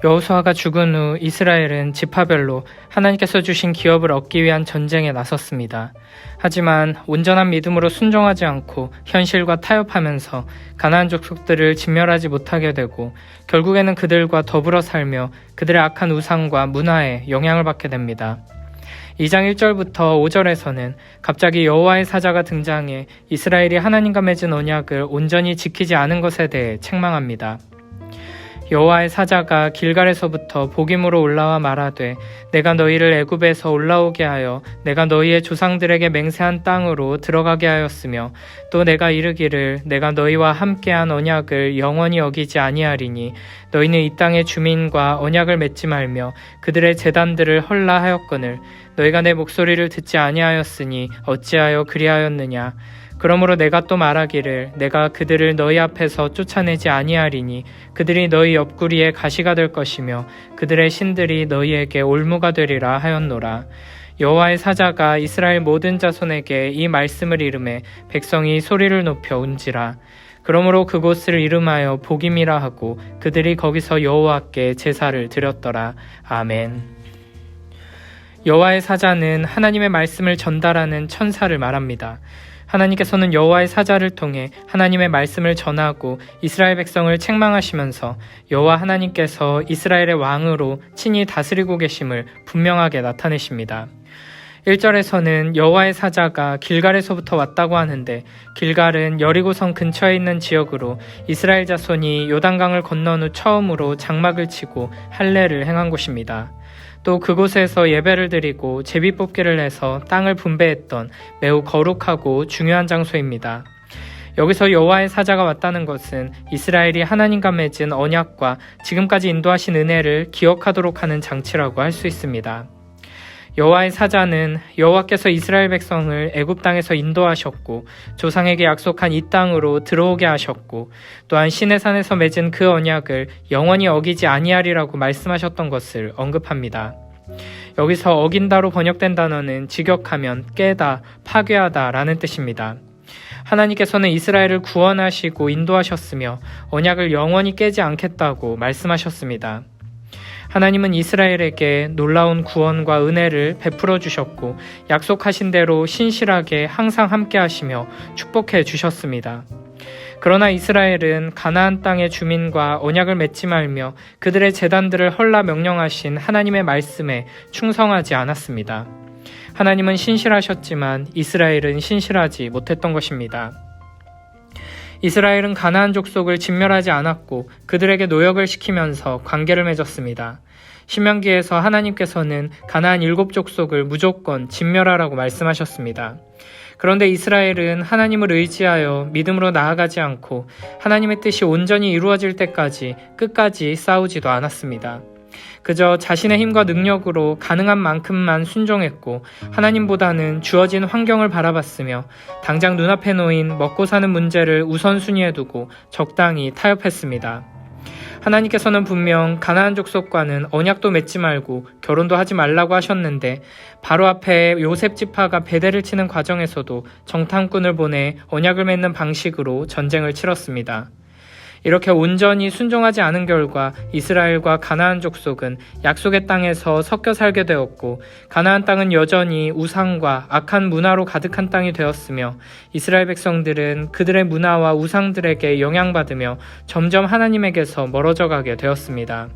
여호수아가 죽은 후 이스라엘은 지파별로 하나님께서 주신 기업을 얻기 위한 전쟁에 나섰습니다. 하지만 온전한 믿음으로 순종하지 않고 현실과 타협하면서 가나안 족속들을 진멸하지 못하게 되고 결국에는 그들과 더불어 살며 그들의 악한 우상과 문화에 영향을 받게 됩니다. 2장 1절부터 5절에서는 갑자기 여호와의 사자가 등장해 이스라엘이 하나님과 맺은 언약을 온전히 지키지 않은 것에 대해 책망합니다. 여호와의 사자가 길갈에서부터 복임으로 올라와 말하되 내가 너희를 애굽에서 올라오게 하여 내가 너희의 조상들에게 맹세한 땅으로 들어가게 하였으며 또 내가 이르기를 내가 너희와 함께한 언약을 영원히 어기지 아니하리니 너희는 이 땅의 주민과 언약을 맺지 말며 그들의 제단들을 헐라 하였거늘 너희가 내 목소리를 듣지 아니하였으니 어찌하여 그리하였느냐. 그러므로 내가 또 말하기를 내가 그들을 너희 앞에서 쫓아내지 아니하리니 그들이 너희 옆구리에 가시가 될 것이며 그들의 신들이 너희에게 올무가 되리라 하였노라. 여호와의 사자가 이스라엘 모든 자손에게 이 말씀을 이르매 백성이 소리를 높여 운지라. 그러므로 그곳을 이름하여 복임이라 하고 그들이 거기서 여호와께 제사를 드렸더라. 아멘. 여호와의 사자는 하나님의 말씀을 전달하는 천사를 말합니다. 하나님께서는 여호와의 사자를 통해 하나님의 말씀을 전하고 이스라엘 백성을 책망하시면서 여호와 하나님께서 이스라엘의 왕으로 친히 다스리고 계심을 분명하게 나타내십니다. 1절에서는 여호와의 사자가 길갈에서부터 왔다고 하는데 길갈은 여리고성 근처에 있는 지역으로 이스라엘 자손이 요단강을 건넌 후 처음으로 장막을 치고 할례를 행한 곳입니다. 또 그곳에서 예배를 드리고 제비뽑기를 해서 땅을 분배했던 매우 거룩하고 중요한 장소입니다. 여기서 여호와의 사자가 왔다는 것은 이스라엘이 하나님과 맺은 언약과 지금까지 인도하신 은혜를 기억하도록 하는 장치라고 할 수 있습니다. 여호와의 사자는 여호와께서 이스라엘 백성을 애굽 땅에서 인도하셨고 조상에게 약속한 이 땅으로 들어오게 하셨고 또한 시내산에서 맺은 그 언약을 영원히 어기지 아니하리라고 말씀하셨던 것을 언급합니다. 여기서 어긴다로 번역된 단어는 직역하면 깨다, 파괴하다 라는 뜻입니다. 하나님께서는 이스라엘을 구원하시고 인도하셨으며 언약을 영원히 깨지 않겠다고 말씀하셨습니다. 하나님은 이스라엘에게 놀라운 구원과 은혜를 베풀어 주셨고 약속하신 대로 신실하게 항상 함께 하시며 축복해 주셨습니다. 그러나 이스라엘은 가나안 땅의 주민과 언약을 맺지 말며 그들의 제단들을 헐라 명령하신 하나님의 말씀에 충성하지 않았습니다. 하나님은 신실하셨지만 이스라엘은 신실하지 못했던 것입니다. 이스라엘은 가나안 족속을 진멸하지 않았고 그들에게 노역을 시키면서 관계를 맺었습니다. 신명기에서 하나님께서는 가나안 7족속을 무조건 진멸하라고 말씀하셨습니다. 그런데 이스라엘은 하나님을 의지하여 믿음으로 나아가지 않고 하나님의 뜻이 온전히 이루어질 때까지 끝까지 싸우지도 않았습니다. 그저 자신의 힘과 능력으로 가능한 만큼만 순종했고 하나님보다는 주어진 환경을 바라봤으며 당장 눈앞에 놓인 먹고 사는 문제를 우선순위에 두고 적당히 타협했습니다. 하나님께서는 분명 가나안 족속과는 언약도 맺지 말고 결혼도 하지 말라고 하셨는데 바로 앞에 요셉 지파가 베대를 치는 과정에서도 정탐꾼을 보내 언약을 맺는 방식으로 전쟁을 치렀습니다. 이렇게 온전히 순종하지 않은 결과 이스라엘과 가나안 족속은 약속의 땅에서 섞여 살게 되었고 가나안 땅은 여전히 우상과 악한 문화로 가득한 땅이 되었으며 이스라엘 백성들은 그들의 문화와 우상들에게 영향받으며 점점 하나님에게서 멀어져 가게 되었습니다.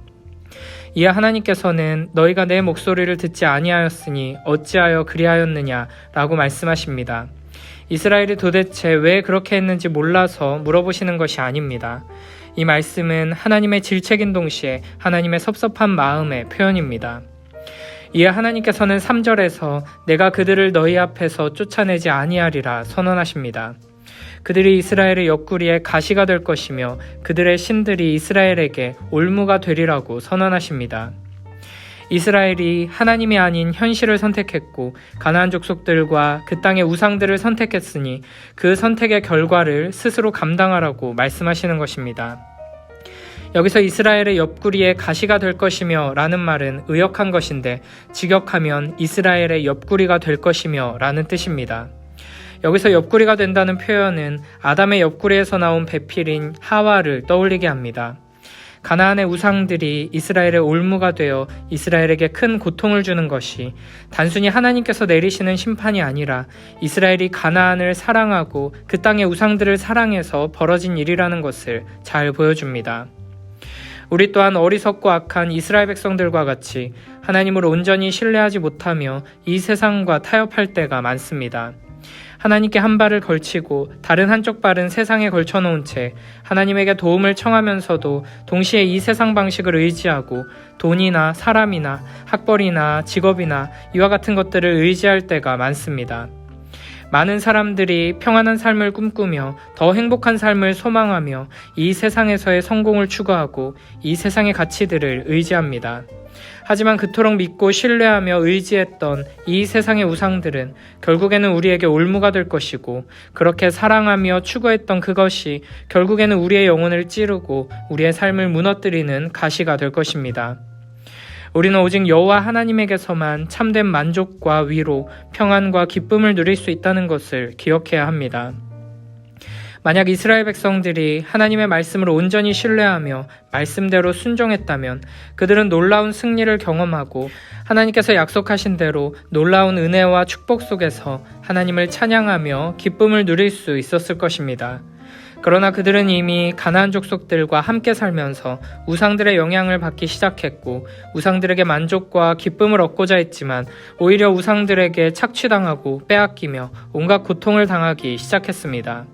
이에 하나님께서는 너희가 내 목소리를 듣지 아니하였으니 어찌하여 그리하였느냐 라고 말씀하십니다. 이스라엘이 도대체 왜 그렇게 했는지 몰라서 물어보시는 것이 아닙니다. 이 말씀은 하나님의 질책인 동시에 하나님의 섭섭한 마음의 표현입니다. 이에 하나님께서는 3절에서 내가 그들을 너희 앞에서 쫓아내지 아니하리라 선언하십니다. 그들이 이스라엘의 옆구리에 가시가 될 것이며 그들의 신들이 이스라엘에게 올무가 되리라고 선언하십니다. 이스라엘이 하나님이 아닌 현실을 선택했고 가나안 족속들과 그 땅의 우상들을 선택했으니 그 선택의 결과를 스스로 감당하라고 말씀하시는 것입니다. 여기서 이스라엘의 옆구리에 가시가 될 것이며 라는 말은 의역한 것인데 직역하면 이스라엘의 옆구리가 될 것이며 라는 뜻입니다. 여기서 옆구리가 된다는 표현은 아담의 옆구리에서 나온 배필인 하와를 떠올리게 합니다. 가나안의 우상들이 이스라엘의 올무가 되어 이스라엘에게 큰 고통을 주는 것이 단순히 하나님께서 내리시는 심판이 아니라 이스라엘이 가나안을 사랑하고 그 땅의 우상들을 사랑해서 벌어진 일이라는 것을 잘 보여줍니다. 우리 또한 어리석고 악한 이스라엘 백성들과 같이 하나님을 온전히 신뢰하지 못하며 이 세상과 타협할 때가 많습니다. 하나님께 한 발을 걸치고 다른 한쪽 발은 세상에 걸쳐놓은 채 하나님에게 도움을 청하면서도 동시에 이 세상 방식을 의지하고 돈이나 사람이나 학벌이나 직업이나 이와 같은 것들을 의지할 때가 많습니다. 많은 사람들이 평안한 삶을 꿈꾸며 더 행복한 삶을 소망하며 이 세상에서의 성공을 추구하고 이 세상의 가치들을 의지합니다. 하지만 그토록 믿고 신뢰하며 의지했던 이 세상의 우상들은 결국에는 우리에게 올무가 될 것이고, 그렇게 사랑하며 추구했던 그것이 결국에는 우리의 영혼을 찌르고 우리의 삶을 무너뜨리는 가시가 될 것입니다. 우리는 오직 여호와 하나님에게서만 참된 만족과 위로, 평안과 기쁨을 누릴 수 있다는 것을 기억해야 합니다. 만약 이스라엘 백성들이 하나님의 말씀을 온전히 신뢰하며 말씀대로 순종했다면 그들은 놀라운 승리를 경험하고 하나님께서 약속하신 대로 놀라운 은혜와 축복 속에서 하나님을 찬양하며 기쁨을 누릴 수 있었을 것입니다. 그러나 그들은 이미 가나안 족속들과 함께 살면서 우상들의 영향을 받기 시작했고 우상들에게 만족과 기쁨을 얻고자 했지만 오히려 우상들에게 착취당하고 빼앗기며 온갖 고통을 당하기 시작했습니다.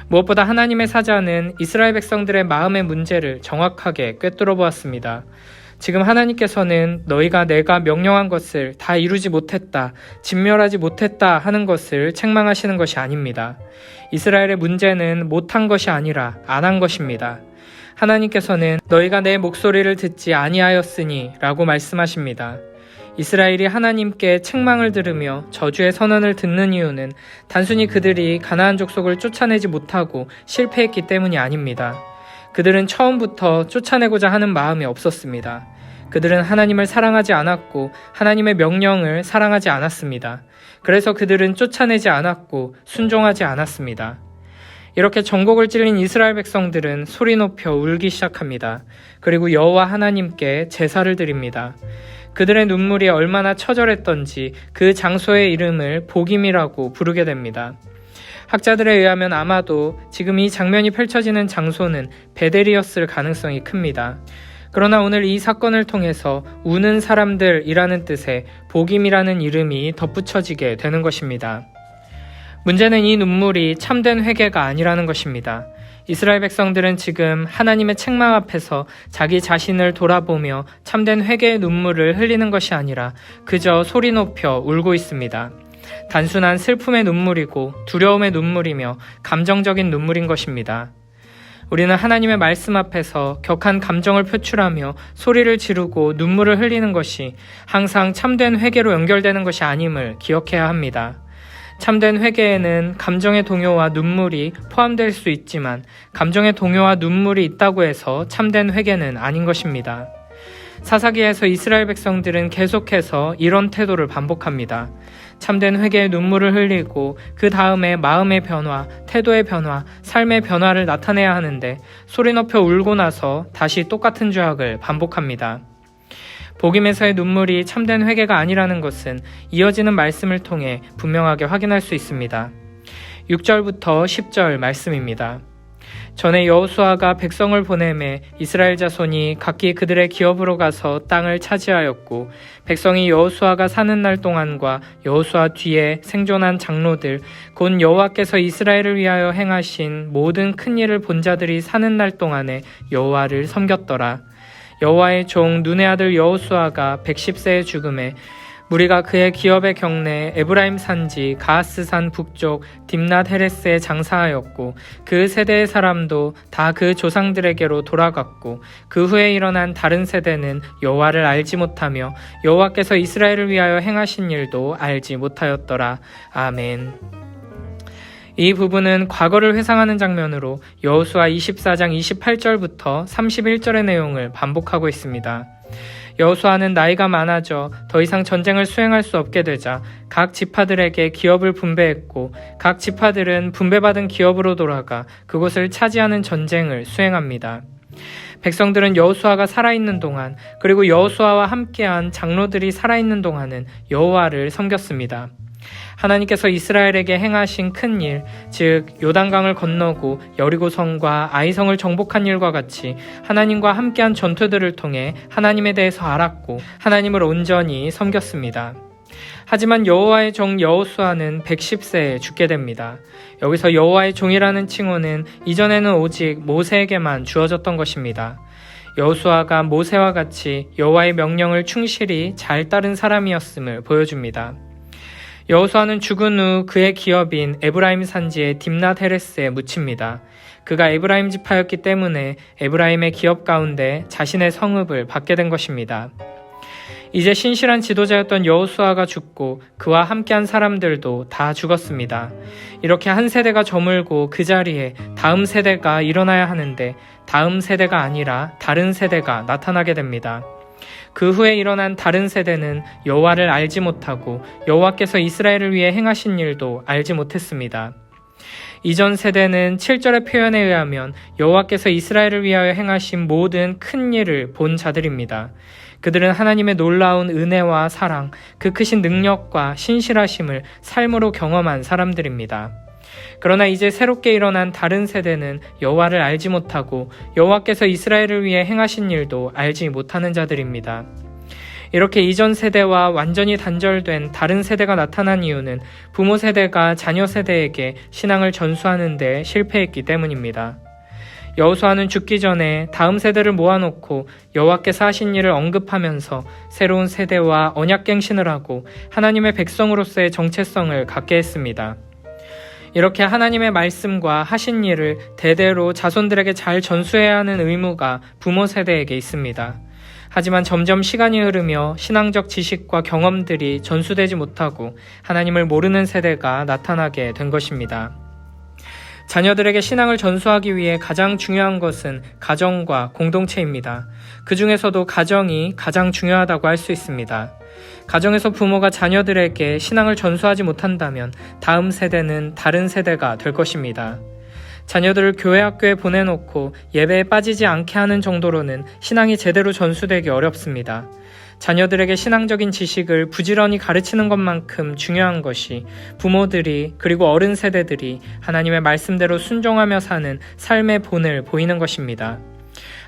무엇보다 하나님의 사자는 이스라엘 백성들의 마음의 문제를 정확하게 꿰뚫어 보았습니다. 지금 하나님께서는 너희가 내가 명령한 것을 다 이루지 못했다, 진멸하지 못했다 하는 것을 책망하시는 것이 아닙니다. 이스라엘의 문제는 못한 것이 아니라 안 한 것입니다. 하나님께서는 너희가 내 목소리를 듣지 아니하였으니 라고 말씀하십니다. 이스라엘이 하나님께 책망을 들으며 저주의 선언을 듣는 이유는 단순히 그들이 가나안 족속을 쫓아내지 못하고 실패했기 때문이 아닙니다. 그들은 처음부터 쫓아내고자 하는 마음이 없었습니다. 그들은 하나님을 사랑하지 않았고 하나님의 명령을 사랑하지 않았습니다. 그래서 그들은 쫓아내지 않았고 순종하지 않았습니다. 이렇게 전곡을 찔린 이스라엘 백성들은 소리 높여 울기 시작합니다. 그리고 여호와 하나님께 제사를 드립니다. 그들의 눈물이 얼마나 처절했던지 그 장소의 이름을 보김이라고 부르게 됩니다. 학자들에 의하면 아마도 지금 이 장면이 펼쳐지는 장소는 베델이었을 가능성이 큽니다. 그러나 오늘 이 사건을 통해서 우는 사람들이라는 뜻의 보김이라는 이름이 덧붙여지게 되는 것입니다. 문제는 이 눈물이 참된 회개가 아니라는 것입니다. 이스라엘 백성들은 지금 하나님의 책망 앞에서 자기 자신을 돌아보며 참된 회개의 눈물을 흘리는 것이 아니라 그저 소리 높여 울고 있습니다. 단순한 슬픔의 눈물이고 두려움의 눈물이며 감정적인 눈물인 것입니다. 우리는 하나님의 말씀 앞에서 격한 감정을 표출하며 소리를 지르고 눈물을 흘리는 것이 항상 참된 회개로 연결되는 것이 아님을 기억해야 합니다. 참된 회개에는 감정의 동요와 눈물이 포함될 수 있지만 감정의 동요와 눈물이 있다고 해서 참된 회개는 아닌 것입니다. 사사기에서 이스라엘 백성들은 계속해서 이런 태도를 반복합니다. 참된 회개의 눈물을 흘리고 그 다음에 마음의 변화, 태도의 변화, 삶의 변화를 나타내야 하는데 소리 높여 울고 나서 다시 똑같은 죄악을 반복합니다. 복음에서의 눈물이 참된 회개가 아니라는 것은 이어지는 말씀을 통해 분명하게 확인할 수 있습니다. 6절부터 10절 말씀입니다. 전에 여호수아가 백성을 보내매 이스라엘 자손이 각기 그들의 기업으로 가서 땅을 차지하였고 백성이 여호수아가 사는 날 동안과 여호수아 뒤에 생존한 장로들 곧 여호와께서 이스라엘을 위하여 행하신 모든 큰 일을 본 자들이 사는 날 동안에 여호와를 섬겼더라. 여호와의 종 눈의 아들 여호수아가 110세에 죽음에 무리가 그의 기업의 경내 에브라임 산지 가하스산 북쪽 딥낫 헤레스에 장사하였고 그 세대의 사람도 다 그 조상들에게로 돌아갔고 그 후에 일어난 다른 세대는 여호와를 알지 못하며 여호와께서 이스라엘을 위하여 행하신 일도 알지 못하였더라. 아멘. 이 부분은 과거를 회상하는 장면으로 여호수아 24장 28절부터 31절의 내용을 반복하고 있습니다. 여호수아는 나이가 많아져 더 이상 전쟁을 수행할 수 없게 되자 각 지파들에게 기업을 분배했고 각 지파들은 분배받은 기업으로 돌아가 그곳을 차지하는 전쟁을 수행합니다. 백성들은 여호수아가 살아있는 동안, 그리고 여호수아와 함께한 장로들이 살아있는 동안은 여호와를 섬겼습니다. 하나님께서 이스라엘에게 행하신 큰 일, 즉 요단강을 건너고 여리고성과 아이성을 정복한 일과 같이 하나님과 함께한 전투들을 통해 하나님에 대해서 알았고 하나님을 온전히 섬겼습니다. 하지만 여호와의 종 여호수아는 110세에 죽게 됩니다. 여기서 여호와의 종이라는 칭호는 이전에는 오직 모세에게만 주어졌던 것입니다. 여호수아가 모세와 같이 여호와의 명령을 충실히 잘 따른 사람이었음을 보여줍니다. 여호수아는 죽은 후 그의 기업인 에브라임 산지의 딥낫 헤레스에 묻힙니다. 그가 에브라임 지파였기 때문에 에브라임의 기업 가운데 자신의 성읍을 받게 된 것입니다. 이제 신실한 지도자였던 여호수아가 죽고 그와 함께한 사람들도 다 죽었습니다. 이렇게 한 세대가 저물고 그 자리에 다음 세대가 일어나야 하는데 다음 세대가 아니라 다른 세대가 나타나게 됩니다. 그 후에 일어난 다른 세대는 여호와를 알지 못하고 여호와께서 이스라엘을 위해 행하신 일도 알지 못했습니다. 이전 세대는 7절의 표현에 의하면 여호와께서 이스라엘을 위하여 행하신 모든 큰 일을 본 자들입니다. 그들은 하나님의 놀라운 은혜와 사랑, 그 크신 능력과 신실하심을 삶으로 경험한 사람들입니다. 그러나 이제 새롭게 일어난 다른 세대는 여호와를 알지 못하고 여호와께서 이스라엘을 위해 행하신 일도 알지 못하는 자들입니다. 이렇게 이전 세대와 완전히 단절된 다른 세대가 나타난 이유는 부모 세대가 자녀 세대에게 신앙을 전수하는 데 실패했기 때문입니다. 여호수아는 죽기 전에 다음 세대를 모아놓고 여호와께서 하신 일을 언급하면서 새로운 세대와 언약갱신을 하고 하나님의 백성으로서의 정체성을 갖게 했습니다. 이렇게 하나님의 말씀과 하신 일을 대대로 자손들에게 잘 전수해야 하는 의무가 부모 세대에게 있습니다. 하지만 점점 시간이 흐르며 신앙적 지식과 경험들이 전수되지 못하고 하나님을 모르는 세대가 나타나게 된 것입니다. 자녀들에게 신앙을 전수하기 위해 가장 중요한 것은 가정과 공동체입니다. 그 중에서도 가정이 가장 중요하다고 할 수 있습니다. 가정에서 부모가 자녀들에게 신앙을 전수하지 못한다면 다음 세대는 다른 세대가 될 것입니다. 자녀들을 교회 학교에 보내놓고 예배에 빠지지 않게 하는 정도로는 신앙이 제대로 전수되기 어렵습니다. 자녀들에게 신앙적인 지식을 부지런히 가르치는 것만큼 중요한 것이 부모들이 그리고 어른 세대들이 하나님의 말씀대로 순종하며 사는 삶의 본을 보이는 것입니다.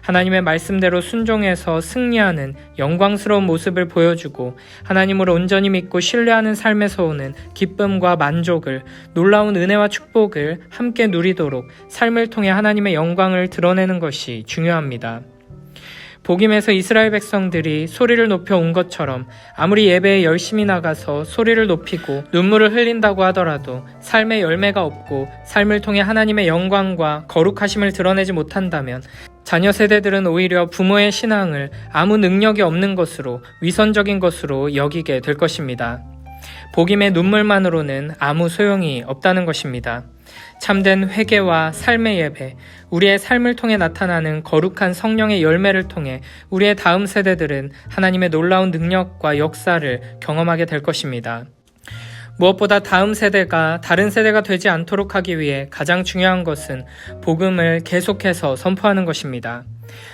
하나님의 말씀대로 순종해서 승리하는 영광스러운 모습을 보여주고 하나님을 온전히 믿고 신뢰하는 삶에서 오는 기쁨과 만족을, 놀라운 은혜와 축복을 함께 누리도록 삶을 통해 하나님의 영광을 드러내는 것이 중요합니다. 복임에서 이스라엘 백성들이 소리를 높여 온 것처럼 아무리 예배에 열심히 나가서 소리를 높이고 눈물을 흘린다고 하더라도 삶의 열매가 없고 삶을 통해 하나님의 영광과 거룩하심을 드러내지 못한다면 자녀 세대들은 오히려 부모의 신앙을 아무 능력이 없는 것으로 위선적인 것으로 여기게 될 것입니다. 복임의 눈물만으로는 아무 소용이 없다는 것입니다. 참된 회개와 삶의 예배, 우리의 삶을 통해 나타나는 거룩한 성령의 열매를 통해 우리의 다음 세대들은 하나님의 놀라운 능력과 역사를 경험하게 될 것입니다. 무엇보다 다음 세대가 다른 세대가 되지 않도록 하기 위해 가장 중요한 것은 복음을 계속해서 선포하는 것입니다.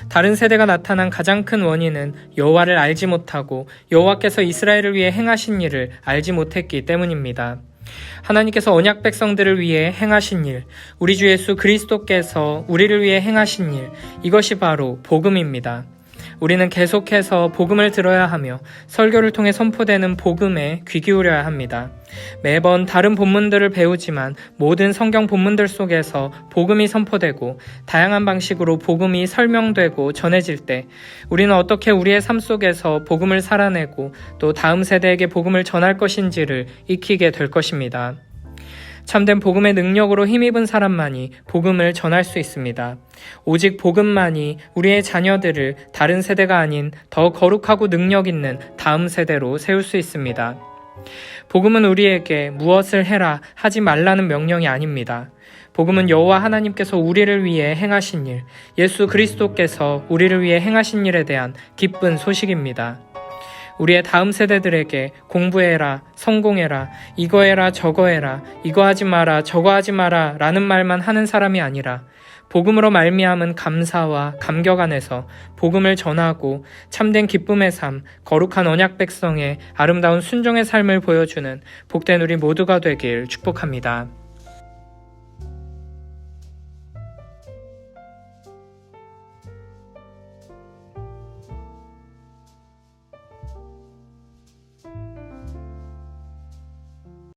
다른 세대가 나타난 가장 큰 원인은 여호와를 알지 못하고 여호와께서 이스라엘을 위해 행하신 일을 알지 못했기 때문입니다. 하나님께서 언약 백성들을 위해 행하신 일, 우리 주 예수 그리스도께서 우리를 위해 행하신 일, 이것이 바로 복음입니다. 우리는 계속해서 복음을 들어야 하며 설교를 통해 선포되는 복음에 귀 기울여야 합니다. 매번 다른 본문들을 배우지만 모든 성경 본문들 속에서 복음이 선포되고 다양한 방식으로 복음이 설명되고 전해질 때 우리는 어떻게 우리의 삶 속에서 복음을 살아내고 또 다음 세대에게 복음을 전할 것인지를 익히게 될 것입니다. 참된 복음의 능력으로 힘입은 사람만이 복음을 전할 수 있습니다. 오직 복음만이 우리의 자녀들을 다른 세대가 아닌 더 거룩하고 능력 있는 다음 세대로 세울 수 있습니다. 복음은 우리에게 무엇을 해라 하지 말라는 명령이 아닙니다. 복음은 여호와 하나님께서 우리를 위해 행하신 일, 예수 그리스도께서 우리를 위해 행하신 일에 대한 기쁜 소식입니다. 우리의 다음 세대들에게 공부해라, 성공해라, 이거 해라, 저거 해라, 이거 하지 마라, 저거 하지 마라 라는 말만 하는 사람이 아니라 복음으로 말미암은 감사와 감격 안에서 복음을 전하고 참된 기쁨의 삶, 거룩한 언약 백성의 아름다운 순종의 삶을 보여주는 복된 우리 모두가 되길 축복합니다.